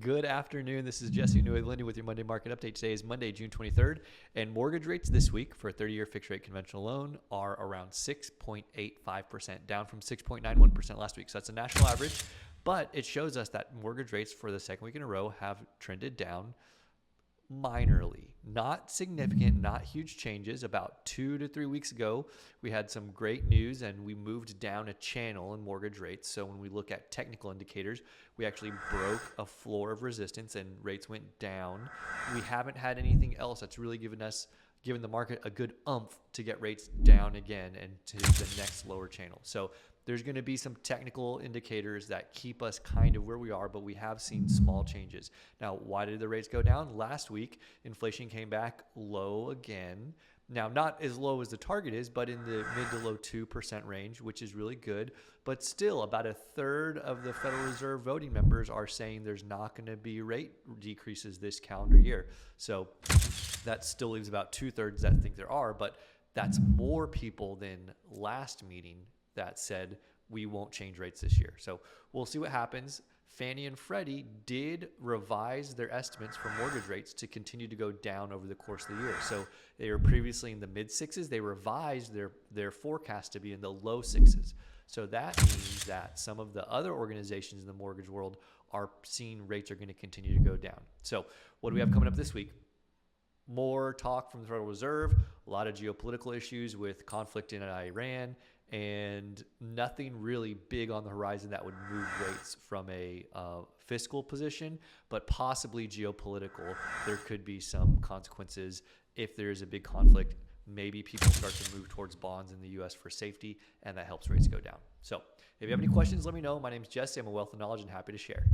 Good afternoon. This is Jesse Newey-Lindy with your Monday Market Update. Today is Monday, June 23rd, and mortgage rates this week for a 30-year fixed rate conventional loan are around 6.85%, down from 6.91% last week. So that's a national average, but it shows us that mortgage rates for the second week in a row have trended down minorly, not significant, not huge changes. About 2 to 3 weeks ago, we had some great news and we moved down a channel in mortgage rates. So when we look at technical indicators, we actually broke a floor of resistance and rates went down. We haven't had anything else that's really given the market a good oomph to get rates down again and to the next lower channel. So there's going to be some technical indicators that keep us kind of where we are, but we have seen small changes. Now, why did the rates go down? Last week, inflation came back low again. Now, not as low as the target is, but in the mid to low 2% range, which is really good. But still, about a third of the Federal Reserve voting members are saying there's not going to be rate decreases this calendar year. So that still leaves about 2/3 that think there are, but that's more people than last meeting that said we won't change rates this year. So we'll see what happens. Fannie and Freddie did revise their estimates for mortgage rates to continue to go down over the course of the year. So they were previously in the mid sixes. They revised their forecast to be in the low sixes. So that means that some of the other organizations in the mortgage world are seeing rates are going to continue to go down. So what do we have coming up this week? More talk from the Federal Reserve, a lot of geopolitical issues with conflict in Iran, and nothing really big on the horizon that would move rates from a fiscal position, but possibly geopolitical. There could be some consequences if there is a big conflict. Maybe people start to move towards bonds in the U.S. for safety, and that helps rates go down. So if you have any questions, let me know. My name is Jesse. I'm a Wealth of Knowledge and happy to share.